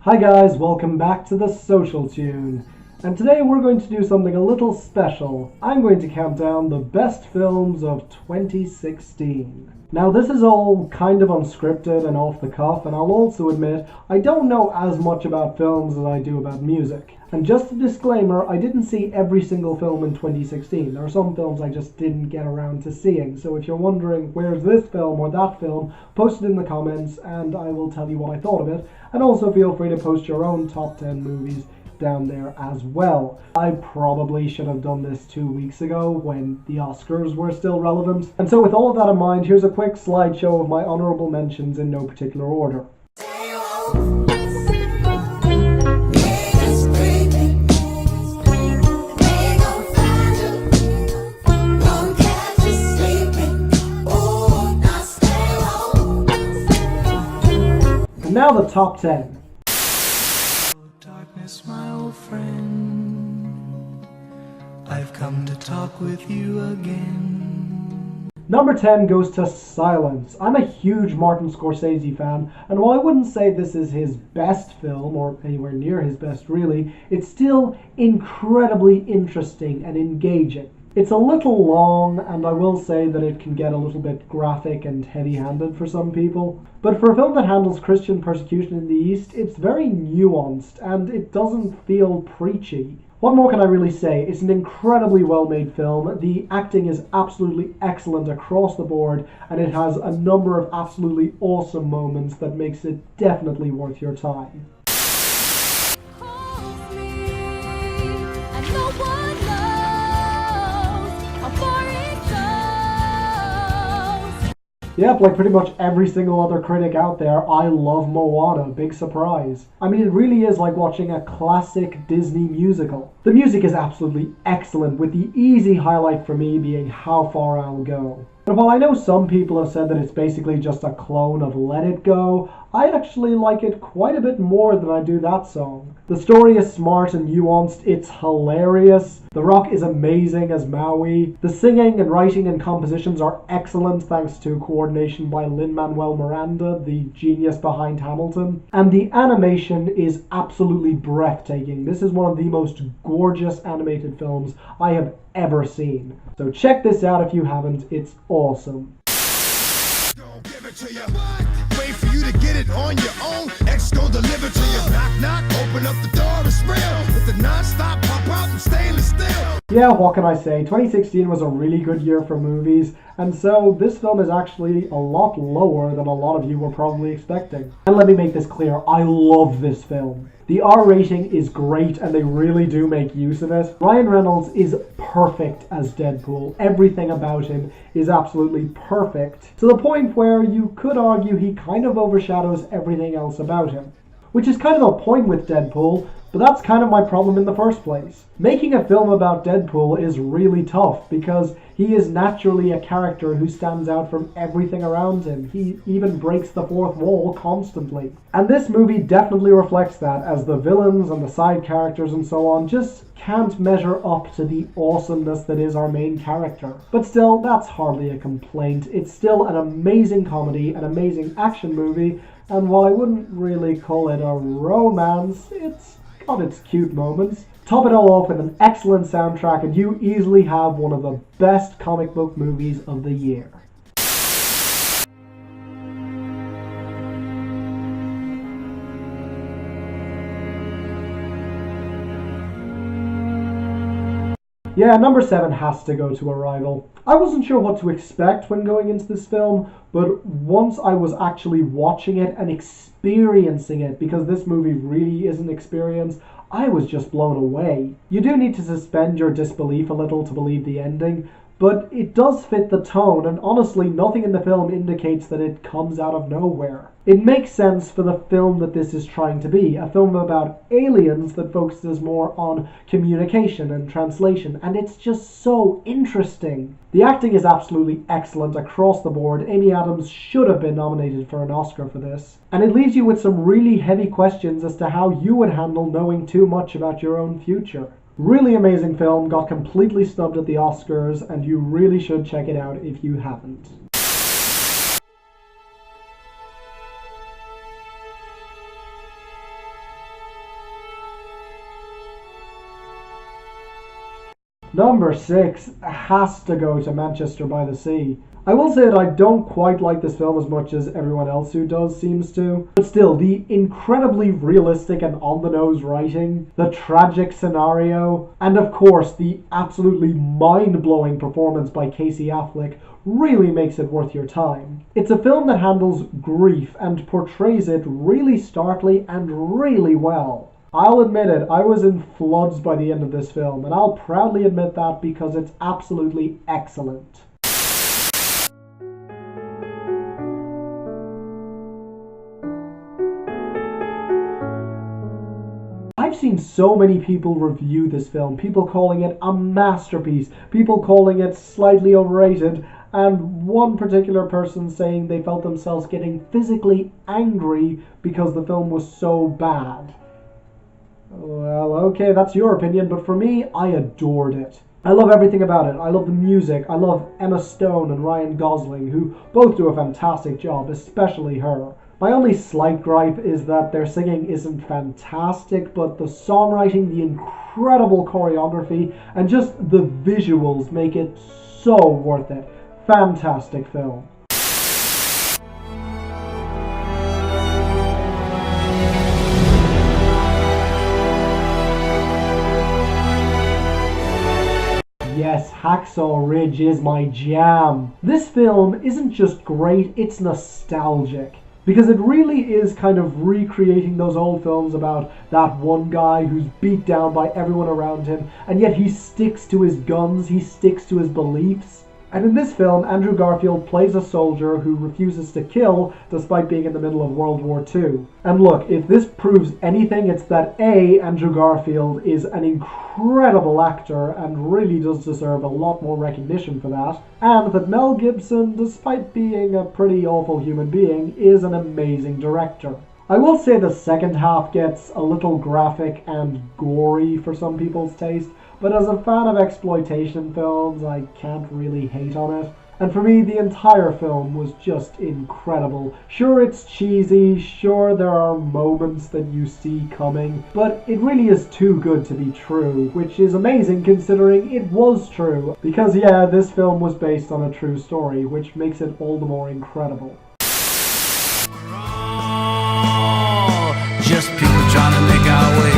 Hi guys, welcome back to the Social Tune. And today we're going to do something a little special. I'm going to count down the best films of 2016. Now this is all kind of unscripted and off the cuff, and I'll also admit I don't know as much about films as I do about music. And just a disclaimer, I didn't see every single film in 2016. There are some films I just didn't get around to seeing. So if you're wondering where's this film or that film, post it in the comments and I will tell you what I thought of it. And also feel free to post your own top 10 movies down there as well. I probably should have done this 2 weeks ago when the Oscars were still relevant. And so with all of that in mind, here's a quick slideshow of my honorable mentions in no particular order. Now the top 10. Darkness, my old friend, I've come to talk with you again. Number 10 goes to Silence. I'm a huge Martin Scorsese fan, and while I wouldn't say this is his best film, or anywhere near his best really, it's still incredibly interesting and engaging. It's a little long, and I will say that it can get a little bit graphic and heavy-handed for some people. But for a film that handles Christian persecution in the East, it's very nuanced, and it doesn't feel preachy. What more can I really say? It's an incredibly well-made film. The acting is absolutely excellent across the board, and it has a number of absolutely awesome moments that makes it definitely worth your time. Yep, like pretty much every single other critic out there, I love Moana, big surprise. I mean, it really is like watching a classic Disney musical. The music is absolutely excellent, with the easy highlight for me being How Far I'll Go. And while I know some people have said that it's basically just a clone of Let It Go, I actually like it quite a bit more than I do that song. The story is smart and nuanced, it's hilarious, The Rock is amazing as Maui, the singing and writing and compositions are excellent thanks to coordination by Lin-Manuel Miranda, the genius behind Hamilton, and the animation is absolutely breathtaking. This is one of the most gorgeous animated films I have ever seen. So check this out if you haven't, it's awesome. Don't give it to you. Wait for you to get it on your own. X gon' deliver to you. Knock, knock, open up the door, it's real. With the non-stop pop out and stainless steel. Yeah, what can I say? 2016 was a really good year for movies, and so this film is actually a lot lower than a lot of you were probably expecting. And let me make this clear, I love this film. The R rating is great and they really do make use of it. Ryan Reynolds is perfect as Deadpool. Everything about him is absolutely perfect, to the point where you could argue he kind of overshadows everything else about him. Which is kind of a point with Deadpool, but that's kind of my problem in the first place. Making a film about Deadpool is really tough because he is naturally a character who stands out from everything around him. He even breaks the fourth wall constantly. And this movie definitely reflects that, as the villains and the side characters and so on just can't measure up to the awesomeness that is our main character. But still, that's hardly a complaint. It's still an amazing comedy, an amazing action movie, and while I wouldn't really call it a romance, it's got its cute moments. Top it all off with an excellent soundtrack, and you easily have one of the best comic book movies of the year. Yeah, number 7 has to go to Arrival. I wasn't sure what to expect when going into this film, but once I was actually watching it and experiencing it, because this movie really is an experience, I was just blown away. You do need to suspend your disbelief a little to believe the ending, but it does fit the tone, and honestly, nothing in the film indicates that it comes out of nowhere. It makes sense for the film that this is trying to be, a film about aliens that focuses more on communication and translation, and it's just so interesting. The acting is absolutely excellent across the board. Amy Adams should have been nominated for an Oscar for this. And it leaves you with some really heavy questions as to how you would handle knowing too much about your own future. Really amazing film, got completely snubbed at the Oscars, and you really should check it out if you haven't. Number 6 has to go to Manchester by the Sea. I will say that I don't quite like this film as much as everyone else who does seems to, but still, the incredibly realistic and on-the-nose writing, the tragic scenario, and of course the absolutely mind-blowing performance by Casey Affleck really makes it worth your time. It's a film that handles grief and portrays it really starkly and really well. I'll admit it, I was in floods by the end of this film, and I'll proudly admit that because it's absolutely excellent. I've seen so many people review this film, people calling it a masterpiece, people calling it slightly overrated, and one particular person saying they felt themselves getting physically angry because the film was so bad. Well, okay, that's your opinion, but for me, I adored it. I love everything about it. I love the music. I love Emma Stone and Ryan Gosling, who both do a fantastic job, especially her. My only slight gripe is that their singing isn't fantastic, but the songwriting, the incredible choreography, and just the visuals make it so worth it. Fantastic film. Yes, Hacksaw Ridge is my jam. This film isn't just great, it's nostalgic. Because it really is kind of recreating those old films about that one guy who's beat down by everyone around him, and yet he sticks to his guns, he sticks to his beliefs. And in this film, Andrew Garfield plays a soldier who refuses to kill despite being in the middle of World War II. And look, if this proves anything, it's that A, Andrew Garfield is an incredible actor and really does deserve a lot more recognition for that, and that Mel Gibson, despite being a pretty awful human being, is an amazing director. I will say the second half gets a little graphic and gory for some people's taste, but as a fan of exploitation films, I can't really hate on it. And for me, the entire film was just incredible. Sure, it's cheesy, sure there are moments that you see coming, but it really is too good to be true, which is amazing considering it was true. Because yeah, this film was based on a true story, which makes it all the more incredible. Just people trying to make our way.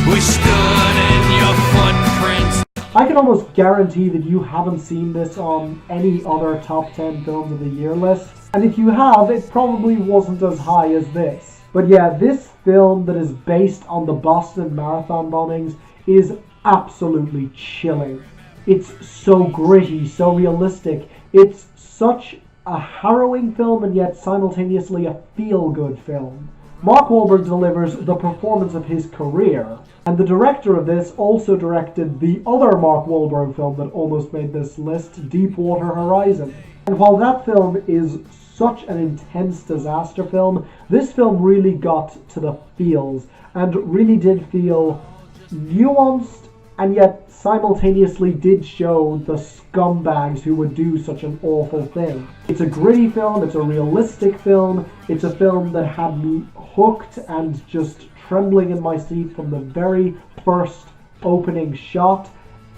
We stood in your footprints. I can almost guarantee that you haven't seen this on any other top 10 films of the year list, and if you have, it probably wasn't as high as this. But yeah, this film that is based on the Boston Marathon bombings is absolutely chilling. It's so gritty, so realistic. It's such a harrowing film and yet simultaneously a feel-good film. Mark Wahlberg delivers the performance of his career, and the director of this also directed the other Mark Wahlberg film that almost made this list, Deepwater Horizon. And while that film is such an intense disaster film, this film really got to the feels, and really did feel nuanced, and yet simultaneously did show the scumbags who would do such an awful thing. It's a gritty film, it's a realistic film, it's a film that had me hooked and just trembling in my seat from the very first opening shot.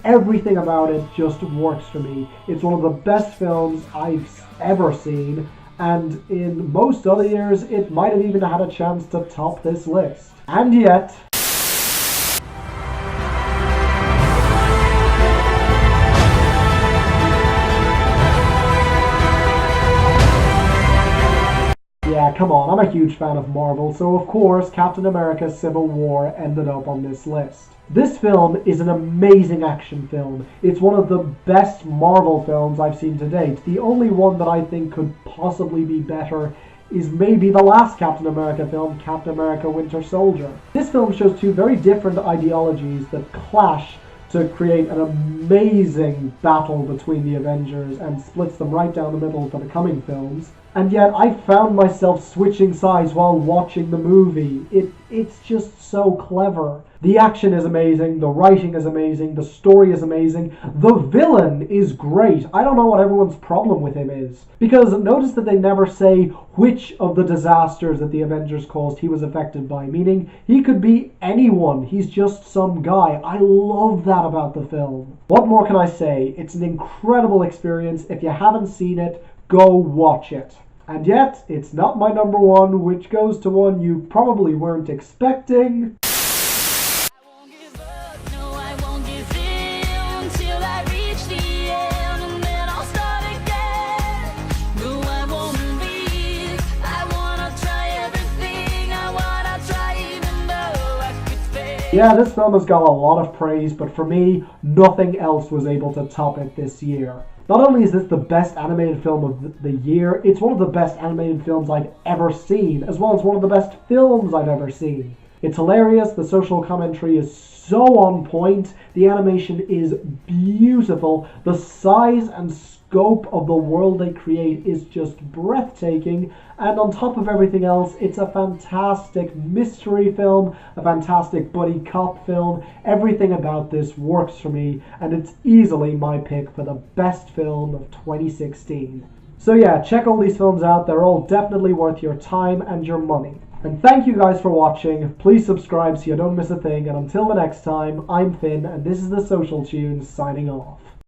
Everything about it just works for me. It's one of the best films I've ever seen, and in most other years it might have even had a chance to top this list. And yet, yeah, come on, I'm a huge fan of Marvel, so of course Captain America Civil War ended up on this list. This film is an amazing action film. It's one of the best Marvel films I've seen to date. The only one that I think could possibly be better is maybe the last Captain America film, Captain America Winter Soldier. This film shows two very different ideologies that clash to create an amazing battle between the Avengers and splits them right down the middle for the coming films. And yet I found myself switching sides while watching the movie. It's just so clever. The action is amazing, the writing is amazing, the story is amazing, the villain is great. I don't know what everyone's problem with him is. Because notice that they never say which of the disasters that the Avengers caused he was affected by, meaning he could be anyone, he's just some guy. I love that about the film. What more can I say? It's an incredible experience. If you haven't seen it, go watch it. And yet, it's not my number one, which goes to one you probably weren't expecting. Yeah, this film has got a lot of praise, but for me, nothing else was able to top it this year. Not only is this the best animated film of the year, it's one of the best animated films I've ever seen, as well as one of the best films I've ever seen. It's hilarious, the social commentary is so on point, the animation is beautiful, the size and scope of the world they create is just breathtaking, and on top of everything else, it's a fantastic mystery film, a fantastic buddy cop film. Everything about this works for me, and it's easily my pick for the best film of 2016. So yeah, check all these films out, they're all definitely worth your time and your money. And thank you guys for watching, please subscribe so you don't miss a thing, and until the next time, I'm Finn, and this is The Social Tunes, signing off.